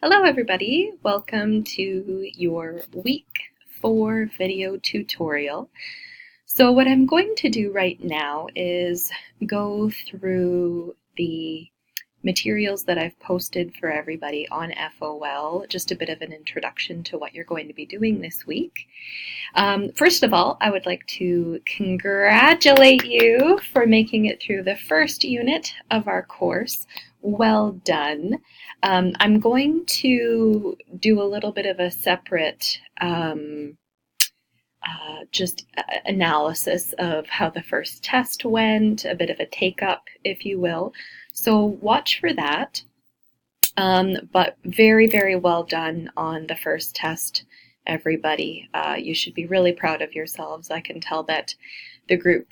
Hello everybody, welcome to your week 4 video tutorial. So what I'm going to do right now is go through the materials that I've posted for everybody on FOL, just a bit of an introduction to what you're going to be doing this week. First of all, I would like to congratulate you for making it through the first unit of our course. Well done. I'm going to do a little bit of a separate analysis of how the first test went, a bit of a take-up, if you will. So watch for that. But very, very well done on the first test, everybody. You should be really proud of yourselves. I can tell that the group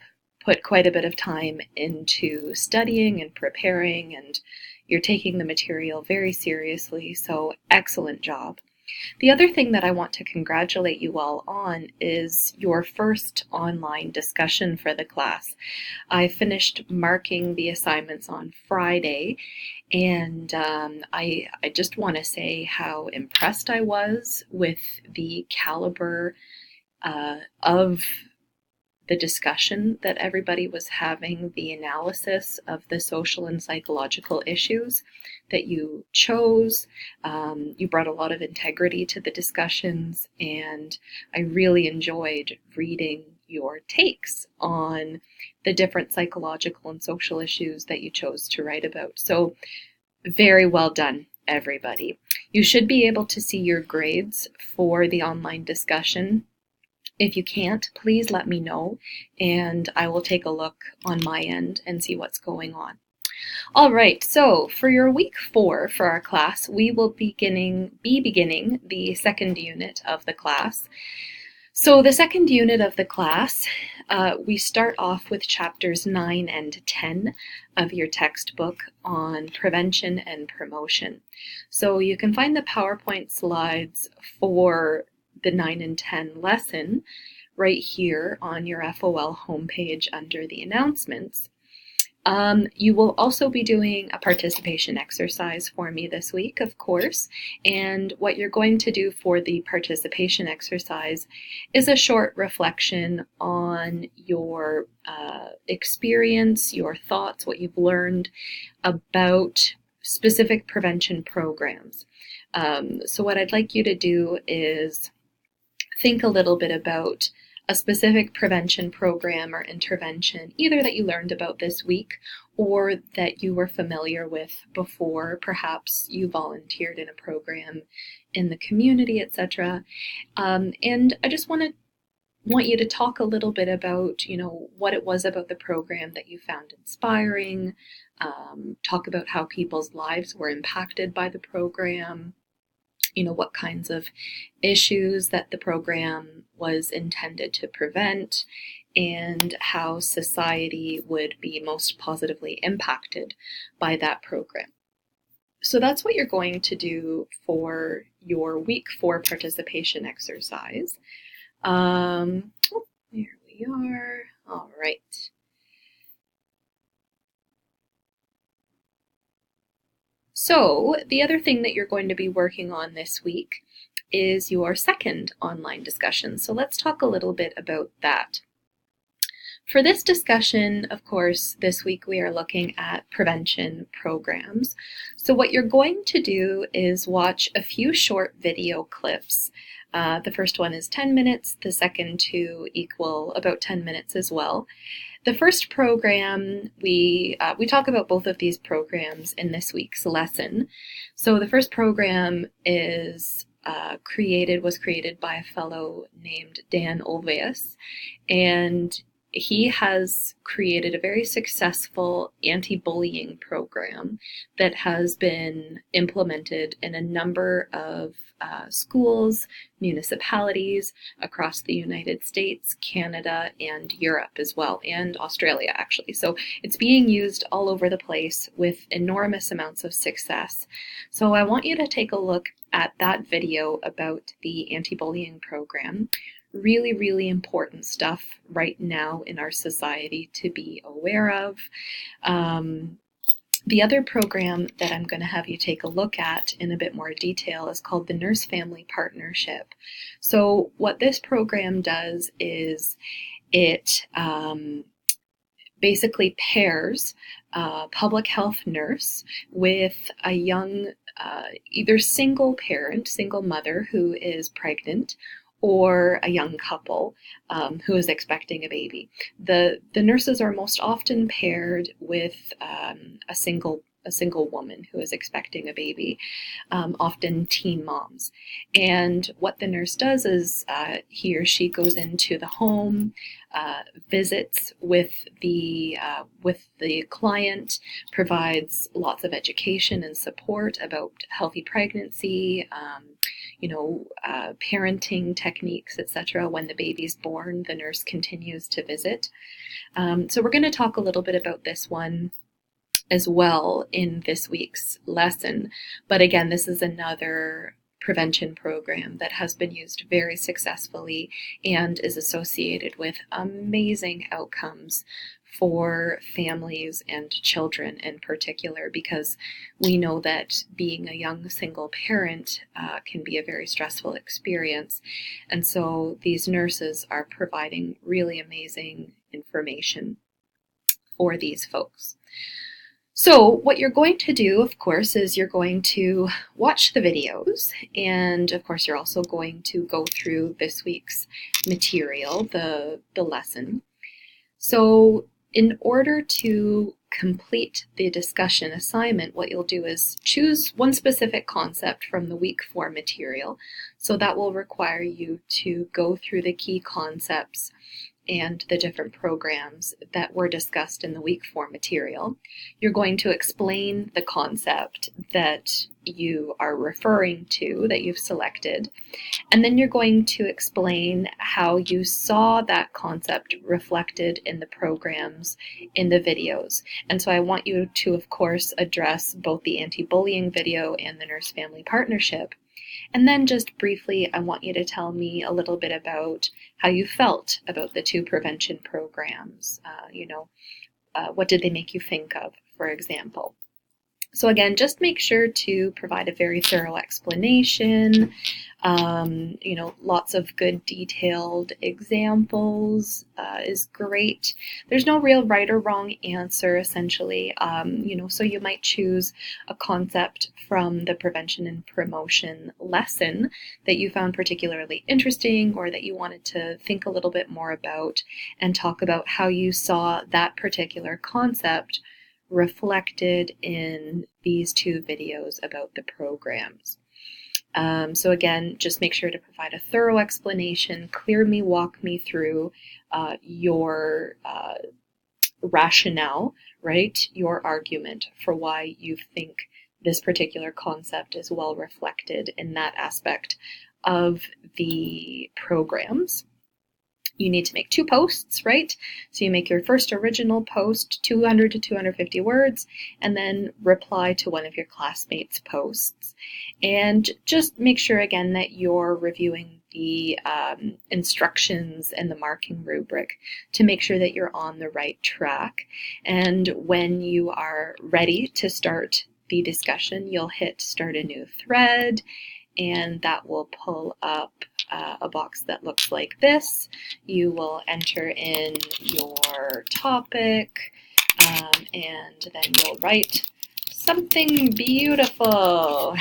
put quite a bit of time into studying and preparing, and you're taking the material very seriously, so excellent job. The other thing that I want to congratulate you all on is your first online discussion for the class. I finished marking the assignments on Friday, and I just want to say how impressed I was with the caliber of the discussion that everybody was having, the analysis of the social and psychological issues that you chose. You brought a lot of integrity to the discussions, and I really enjoyed reading your takes on the different psychological and social issues that you chose to write about. So very well done, everybody. You should be able to see your grades for the online discussion. If you can't, please let me know, and I will take a look on my end and see what's going on. All right, so for your week 4 for our class, we will be beginning the second unit of the class. So the second unit of the class, we start off with chapters 9 and 10 of your textbook on prevention and promotion. So you can find the PowerPoint slides for the 9 and 10 lesson right here on your FOL homepage under the announcements. You will also be doing a participation exercise for me this week, of course, and what you're going to do for the participation exercise is a short reflection on your experience, your thoughts, what you've learned about specific prevention programs. So what I'd like you to do is think a little bit about a specific prevention program or intervention, either that you learned about this week or that you were familiar with before. Perhaps you volunteered in a program in the community, etc. And I just want you to talk a little bit about, what it was about the program that you found inspiring. Talk about how people's lives were impacted by the program. What kinds of issues that the program was intended to prevent, and how society would be most positively impacted by that program. So that's what you're going to do for your week 4 participation exercise. Here we are. All right. So the other thing that you're going to be working on this week is your second online discussion. So let's talk a little bit about that. For this discussion, of course, this week we are looking at prevention programs. So what you're going to do is watch a few short video clips. The first one is 10 minutes, the second 2 equal about 10 minutes as well. The first program, we talk about both of these programs in this week's lesson. So the first program is was created by a fellow named Dan Olveus, and he has created a very successful anti-bullying program that has been implemented in a number of schools, municipalities across the United States, Canada, and Europe as well, and Australia actually. So it's being used all over the place with enormous amounts of success. So I want you to take a look at that video about the anti-bullying program. Really, really important stuff right now in our society to be aware of. The other program that I'm going to have you take a look at in a bit more detail is called the Nurse Family Partnership. So what this program does is it basically pairs a public health nurse with a young, either single parent, single mother who is pregnant, or a young couple who is expecting a baby. The nurses are most often paired with a single woman who is expecting a baby, often teen moms. And what the nurse does is he or she goes into the home, visits with the client, provides lots of education and support about healthy pregnancy, parenting techniques, etc. When the baby's born, the nurse continues to visit. So we're going to talk a little bit about this one as well in this week's lesson. But again, this is another prevention program that has been used very successfully and is associated with amazing outcomes for families and children in particular, because we know that being a young single parent can be a very stressful experience. And so these nurses are providing really amazing information for these folks. So what you're going to do, of course, is you're going to watch the videos, and of course you're also going to go through this week's material, the lesson. So in order to complete the discussion assignment, what you'll do is choose one specific concept from the week 4 material. So that will require you to go through the key concepts and the different programs that were discussed in the week 4 material. You're going to explain the concept that you are referring to, that you've selected, and then you're going to explain how you saw that concept reflected in the programs in the videos. And so I want you to, of course, address both the anti-bullying video and the Nurse Family Partnership. And then just briefly, I want you to tell me a little bit about how you felt about the 2 prevention programs. What did they make you think of, for example? So again, just make sure to provide a very thorough explanation, lots of good detailed examples is great. There's no real right or wrong answer, essentially, so you might choose a concept from the prevention and promotion lesson that you found particularly interesting, or that you wanted to think a little bit more about and talk about how you saw that particular concept reflected in these 2 videos about the programs. So again, just make sure to provide a thorough explanation, walk me through your rationale, right? Your argument for why you think this particular concept is well reflected in that aspect of the programs. You need to make 2 posts, right? So you make your first original post, 200 to 250 words, and then reply to one of your classmates' posts. And just make sure, again, that you're reviewing the instructions and the marking rubric to make sure that you're on the right track. And when you are ready to start the discussion, you'll hit Start a New Thread, and that will pull up a box that looks like this. You will enter in your topic, and then you'll write something beautiful.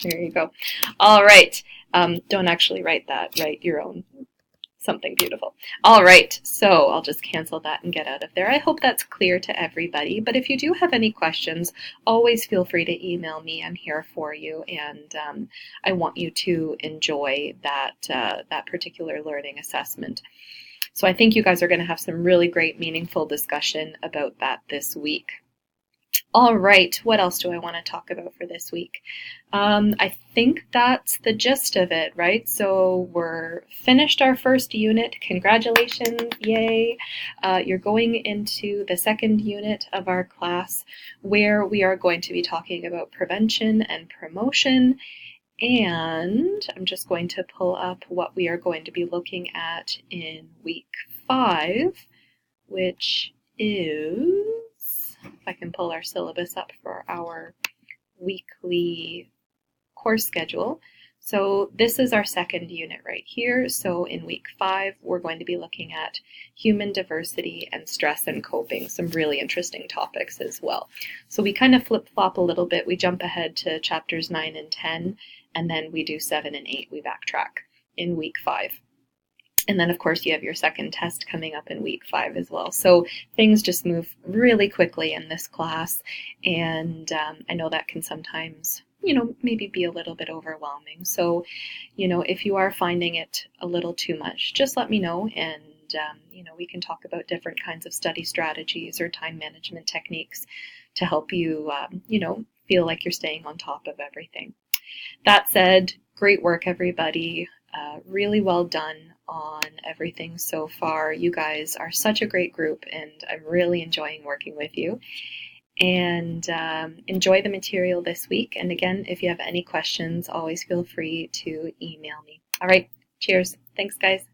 There you go. All right. Don't actually write that. Write your own something beautiful. All right, so I'll just cancel that and get out of there. I hope that's clear to everybody, but if you do have any questions, always feel free to email me. I'm here for you, and I want you to enjoy that particular learning assessment. So I think you guys are going to have some really great, meaningful discussion about that this week. All right, what else do I want to talk about for this week? I think that's the gist of it, right? So we're finished our first unit. Congratulations, yay. You're going into the second unit of our class, where we are going to be talking about prevention and promotion. And I'm just going to pull up what we are going to be looking at in week 5, which is if I can pull our syllabus up for our weekly course schedule. So this is our second unit right here. So in week 5, we're going to be looking at human diversity and stress and coping, some really interesting topics as well. So we kind of flip-flop a little bit. We jump ahead to chapters 9 and 10, and then we do 7 and 8. We backtrack in week 5. And then, of course, you have your second test coming up in week 5 as well. So things just move really quickly in this class. And I know that can sometimes, maybe be a little bit overwhelming. So, if you are finding it a little too much, just let me know. And, we can talk about different kinds of study strategies or time management techniques to help you, feel like you're staying on top of everything. That said, great work, everybody. Really well done on everything so far. You guys are such a great group, and I'm really enjoying working with you. And enjoy the material this week. And again, if you have any questions, always feel free to email me. All right, cheers. Thanks, guys.